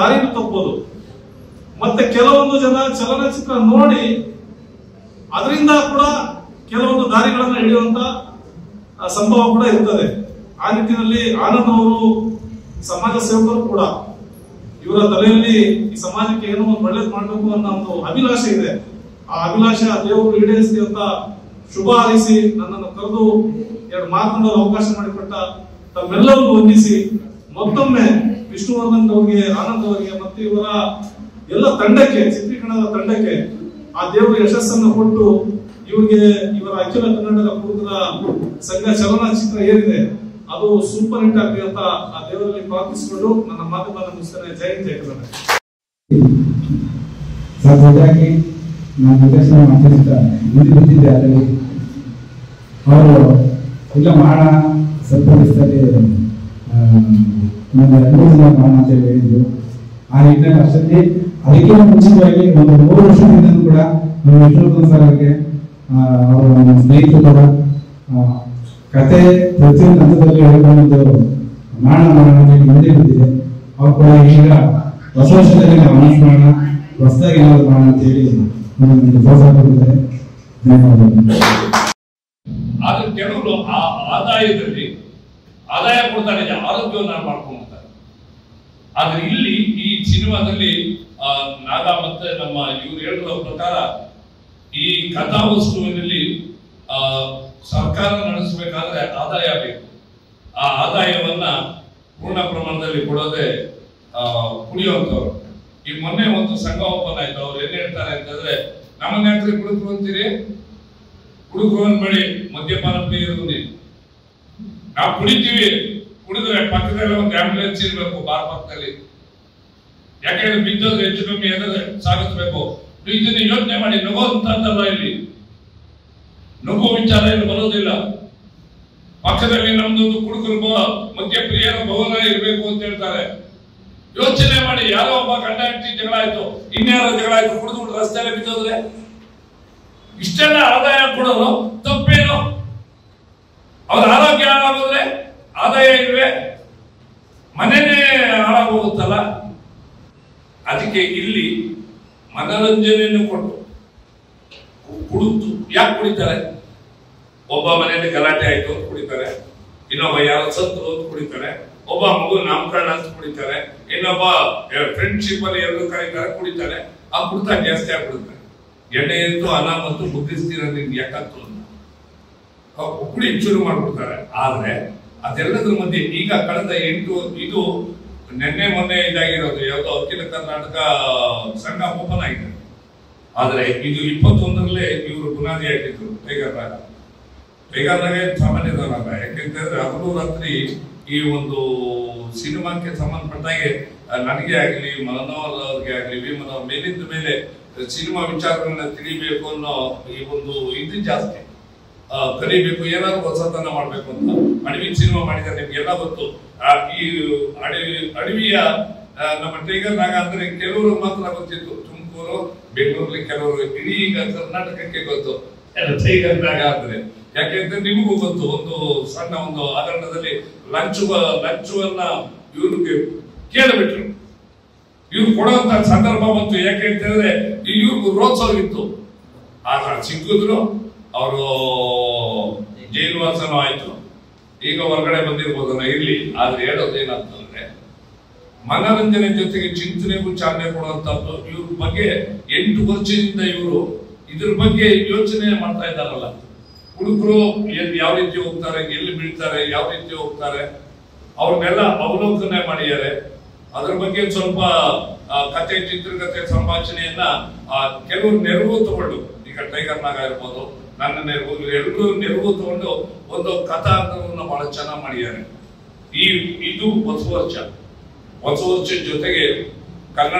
ದಾರಿನ ತಪ್ಪೋದು. ಮತ್ತೆ ಕೆಲವೊಂದು ಜನ ಚಲನಚಿತ್ರ ನೋಡಿ ಅದರಿಂದ ಕೂಡ ಕೆಲವೊಂದು ದಾರಿಗಳನ್ನ ಹಿಡಿಯುವಂತ ಸಂಭವ ಕೂಡ ಇರ್ತದೆ. ಆ ನಿಟ್ಟಿನಲ್ಲಿ ಆನಂದ್ ಅವರು ಸಮಾಜ ಸೇವಕರು ಕೂಡ, ಇವರ ತಲೆಯಲ್ಲಿ ಈ ಸಮಾಜಕ್ಕೆ ಏನೋ ಒಂದು ಒಳ್ಳೇದು ಮಾಡಬೇಕು ಅನ್ನೋ ಒಂದು ಅಭಿಲಾಷೆ ಇದೆ. ಆ ಅಭಿಲಾಷೆ ದೇವರು ಈಡೇರಿಸಿ ಅಂತ ಶುಭ ಹಾರೈಸಿ ನನ್ನನ್ನು ಕರೆದು ಎರಡು ಮಾತನಾಡಲು ಅವಕಾಶ ಮಾಡಿಕೊಟ್ಟ ತಮ್ಮೆಲ್ಲರಿಗೂ ವಂದಿಸಿ ಮತ್ತೊಮ್ಮೆ ವಿಷ್ಣುವರ್ಧನ್ ಅವರಿಗೆ, ಆನಂದ್ ಅವರಿಗೆ ಮತ್ತು ಇವರ ಎಲ್ಲ ತಂಡಕ್ಕೆ, ಚಿತ್ರೀಕರಣದ ತಂಡಕ್ಕೆ ಆ ದೇವರು ಯಶಸ್ಸನ್ನು ಕೊಟ್ಟು ಇವರಿಗೆ ಇವರ ಅಖಿಲ ಕನ್ನಡ ಹುಡುಗರ ಸಂಘ ಚಲನಚಿತ್ರ ಏನಿದೆ ಅದು ಸೂಪರ್ ಹಿಟ್ ಆಗಲಿ ಅಂತ ಆ ದೇವರಲ್ಲಿ ಪ್ರಾರ್ಥಿಸಿಕೊಂಡು ನನ್ನ ಮಾತುಗಳನ್ನು ಮುಗಿಸ್ತೇನೆ. ಜೈ ಹಿಂದ್, ಜೈ ಕನ್ನಡ. ನಾನು ನಿರ್ದೇಶನ ಮಾಡ್ತಿದ್ದ ಮುಂದೆ ಬಿದ್ದಿದ್ದೆ ಅದರಲ್ಲಿ ಅವರು ಇಲ್ಲ ಮಾಡೋಣ ಸ್ವಲ್ಪ ದಿವಸದಲ್ಲಿ ಮಾಡೋಣ ಅಂತ ಹೇಳಿದ್ರು. ಆ ನಿಟ್ಟಿನಲ್ಲಿ ಅಷ್ಟೇ ಅದಕ್ಕಿಂತ ಮುಂಚಿತವಾಗಿ ಒಂದು 3 ವರ್ಷದಿಂದ ಕೂಡ ನಮ್ಮ ವಿಷ್ಣುವರ್ಧನ್ ಸರ್ ಅವರಿಗೆ ಅವರ ನಮ್ಮ ಸ್ನೇಹಿತರು ಕೂಡ ಕತೆ ಪ್ರತಿಯೊಂದು ಹಂತದಲ್ಲಿ ಹೇಳಿಕೊಂಡು ಮಾಡೋಣ ಅಂತ ಹೇಳಿ ಮುಂದೆ ಬಿದ್ದಿದೆ. ಅವ್ರು ಕೂಡ ಈಗ ಹೊಸ ವರ್ಷದಲ್ಲಿ ನಾವು ಅನೌನ್ಸ್ ಮಾಡೋಣ, ಹೊಸದಾಗಿ ಏನಾದ್ರು ಮಾಡೋಣ ಅಂತ ಹೇಳಿ ಪ್ರೋತ್ಸಾಹ ಕೊಟ್ಟಿದ್ದಾರೆ. ಧನ್ಯವಾದಗಳು. ಆದ್ರೆ ಕೆಲವರು ಆ ಆದಾಯದಲ್ಲಿ ಆದಾಯ ಕೊಡ್ತಾರೆ, ಆರೋಗ್ಯವನ್ನು ಮಾಡ್ಕೊಂಡ್ತಾರೆ. ಆದ್ರೆ ಇಲ್ಲಿ ಈ ಸಿನಿಮಾದಲ್ಲಿ ನಾಗ ಮತ್ತೆ ನಮ್ಮ ಇವ್ರು ಹೇಳಿರೋ ಪ್ರಕಾರ ಈ ಕಥಾ ವಸ್ತುವಿನಲ್ಲಿ ಸರ್ಕಾರ ನಡೆಸಬೇಕಾದ್ರೆ ಆದಾಯ ಬೇಕು. ಆ ಆದಾಯವನ್ನ ಪೂರ್ಣ ಪ್ರಮಾಣದಲ್ಲಿ ಕೊಡೋದೇ ಕುಡಿಯುವಂತವ್ರು. ಈಗ ಮೊನ್ನೆ ಒಂದು ಸಂಘ ಓಪನ್ ಆಯ್ತು. ಅವ್ರು ಏನ್ ಹೇಳ್ತಾರೆ ಅಂತಂದ್ರೆ, ನಮ್ಮನ್ನ ಯಾಕ್ರಿ ಕುಡುಕರು ಅಂತೀರಿ, ಕುಡುಕರು ಅನ್ಬೇಡಿ, ಮದ್ಯಪಾನ ಪ್ರಿಯರು ನಾವು ಕುಡಿತೀವಿ. ಕುಡಿದ್ರೆ ಪಕ್ಕದಲ್ಲಿ ಒಂದು ಆಂಬ್ಯುಲೆನ್ಸ್ ಇರ್ಬೇಕು ಬಾರ್ ಪಕ್ಕದಲ್ಲಿ. ಯಾಕೆಂದ್ರೆ ಬಿದ್ದೋದ್ರೆ ಹೆಚ್ಚು ಕಮ್ಮಿ ಏನಾದ್ರೆ ಸಾಗಿಸ್ಬೇಕು. ಇದನ್ನ ಯೋಚನೆ ಮಾಡಿ. ನಗೋ ಅಂತಲ್ಲ, ಇಲ್ಲಿ ನಗೋ ವಿಚಾರ ಏನು ಬರೋದಿಲ್ಲ. ಪಕ್ಕದಲ್ಲಿ ನಮ್ದೊಂದು ಕುಡುಕರು ಮದ್ಯಪ್ರಿಯರ ಭವನ ಇರ್ಬೇಕು ಅಂತ ಹೇಳ್ತಾರೆ. ಯೋಚನೆ ಮಾಡಿ. ಯಾರೋ ಒಬ್ಬ ಗಂಡ ಹೆಂಡತಿ ಜಗಳ ಆಯ್ತು, ಇನ್ಯಾರೋ ಜಗಳ ಆಯ್ತು, ಕುಡಿದು ರಸ್ತೆಯಲ್ಲಿ ಬಿದ್ದೋದ್ರೆ ಇಷ್ಟೆಲ್ಲ ಆದಾಯ ಕೊಡೋರು ತಪ್ಪೇನು? ಅವ್ರ ಆರೋಗ್ಯ ಹಾಳಾಗೋದ್ರೆ ಆದಾಯ ಇಲ್ವೇ? ಮನೆನೇ ಹಾಳಾಗೋಗುತ್ತಲ್ಲ. ಅದಕ್ಕೆ ಇಲ್ಲಿ ಮನರಂಜನೆಯನ್ನು ಕೊಟ್ಟು ಕುಡಿದು ಯಾಕೆ ಕುಡಿತಾರೆ? ಒಬ್ಬ ಮನೆಯಲ್ಲಿ ಗಲಾಟೆ ಆಯ್ತು ಅಂತ ಕುಡಿತಾರೆ, ಇನ್ನೊಬ್ಬ ಯಾರೋ ಸತ್ರು ಅಂತ ಕುಡಿತಾರೆ, ಒಬ್ಬ ಮಗು ನಾಮಕರಣ ಅಂತ ಕುಡಿತಾರೆ, ಇನ್ನೊಬ್ಬ ಫ್ರೆಂಡ್ಶಿಪ್ ಅಲ್ಲಿ ಎಲ್ಲರೂ ಕರೀತಾರೆ ಕುಡಿತಾರೆ. ಆ ಕುಡಿತ ಜಾಸ್ತಿ ಆಗ್ಬಿಡುತ್ತೆ. ಎಣ್ಣೆ ಎದ್ದು ಅನ್ನ ಮತ್ತು ಮುಗಿಸ್ತೀರ ಯಾಕಂತ ಕುಡಿ ಶುರು ಮಾಡ್ಬಿಡ್ತಾರೆ. ಆದ್ರೆ ಅದೆಲ್ಲದ್ರ ಮಧ್ಯೆ ಈಗ ಕಳೆದ 8 ಇದು ನಿನ್ನೆ ಮೊನ್ನೆ ಇದಾಗಿರೋದು ಯಾವ್ದೋ ಅಖಿಲ ಕರ್ನಾಟಕ ಸಂಘ ಓಪನ್ ಆಗಿದೆ. ಆದ್ರೆ ಇದು 21ರಲ್ಲೇ ಇವರು ಬುನಾದಿ ಹಾಕಿದ್ರು. ಟೈಗರ್ನಾಗ ಸಾಮಾನ್ಯದವರಲ್ಲ. ಯಾಕೆಂತಂದ್ರೆ ಹಗಲು ರಾತ್ರಿ ಈ ಒಂದು ಸಿನಿಮಾಕ್ಕೆ ಸಂಬಂಧಪಟ್ಟಾಗೆ ನನಗೆ ಆಗ್ಲಿ, ಮನೋಹರ್ ಅವ್ರಿಗೆ ಆಗ್ಲಿ, ವಿಮನ್ ಅವ್ರ ಮೇಲಿಂದ ಮೇಲೆ ಸಿನಿಮಾ ವಿಚಾರಗಳನ್ನ ತಿಳಿಬೇಕು ಅನ್ನೋ ಈ ಒಂದು ಇದು ಜಾಸ್ತಿ. ಕಲಿಬೇಕು, ಏನಾದ್ರು ಹೊಸತನ ಮಾಡ್ಬೇಕು ಅಂತ. ಅಡವಿ ಸಿನಿಮಾ ಮಾಡಿದ್ದಾರೆ, ನಿಮ್ಗೆಲ್ಲ ಗೊತ್ತು. ಈ ಅಡವಿಯ ನಮ್ಮ ಟೈಗರ್ನಾಗ ಅಂದ್ರೆ ಕೆಲವರು ಮಾತ್ರ ಗೊತ್ತಿತ್ತು. ತುಮಕೂರು, ಬೆಂಗಳೂರಲ್ಲಿ ಕೆಲವರು, ಇಡೀ ಈಗ ಕರ್ನಾಟಕಕ್ಕೆ ಗೊತ್ತು ಟೈಗರ್ನಾಗ ಅಂದ್ರೆ. ಯಾಕೆಂದ್ರೆ ನಿಮಗೂ ಗೊತ್ತು, ಒಂದು ಸಣ್ಣ ಒಂದು ಹಗರಣದಲ್ಲಿ ಲಂಚವನ್ನ ಇವ್ರಿಗೆ ಕೇಳಬಿಟ್ರು. ಇವ್ರು ಕೊಡುವಂತ ಸಂದರ್ಭ ಬಂತು. ಯಾಕೆ ಅಂತ ಹೇಳಿದ್ರೆ ಇವ್ರಿಗೂ ರೋತ್ಸವಿತ್ತು. ಆಗ ಸಿಕ್ಕಿದ್ರು, ಅವರು ಜೈಲುವಾಸನೂ ಆಯ್ತು. ಈಗ ಹೊರಗಡೆ ಬಂದಿರ್ಬೋದನ್ನ ಇರ್ಲಿ. ಆದ್ರೆ ಹೇಳೋದೇನಂತಂದ್ರೆ, ಮನರಂಜನೆ ಜೊತೆಗೆ ಚಿಂತನೆಗೂ ಚಾಲನೆ ಕೊಡುವಂತದ್ದು. ಇವ್ರ ಬಗ್ಗೆ 8 ವರ್ಷದಿಂದ ಇವರು ಇದ್ರ ಬಗ್ಗೆ ಯೋಚನೆ ಮಾಡ್ತಾ ಇದ್ದಾರಲ್ಲ. ಹುಡುಗರು ಯಾವ ರೀತಿ ಹೋಗ್ತಾರೆ, ಎಲ್ಲಿ ಬೀಳ್ತಾರೆ, ಯಾವ ರೀತಿ ಹೋಗ್ತಾರೆ, ಅವ್ರನ್ನೆಲ್ಲ ಅವಲೋಕನೆ ಮಾಡಿದ್ದಾರೆ. ಅದ್ರ ಬಗ್ಗೆ ಸ್ವಲ್ಪ ಕತೆ, ಚಿತ್ರಕಥೆ, ಸಂಭಾಷಣೆಯನ್ನ ಕೆಲವರು ನೆರವು ತಗೊಂಡು, ಈಗ ಟೈಗರ್ನಾಗ ಇರ್ಬೋದು, ನನ್ನ ನೆರವು, ಎಲ್ಲರೂ ನೆರವು ತಗೊಂಡು ಒಂದು ಕಥಾಂತರವನ್ನು ಬಹಳ ಚೆನ್ನಾಗಿ ಮಾಡಿದ್ದಾರೆ. ಇದು ಹೊಸ ವರ್ಷ ಜೊತೆಗೆ ಕನ್ನಡ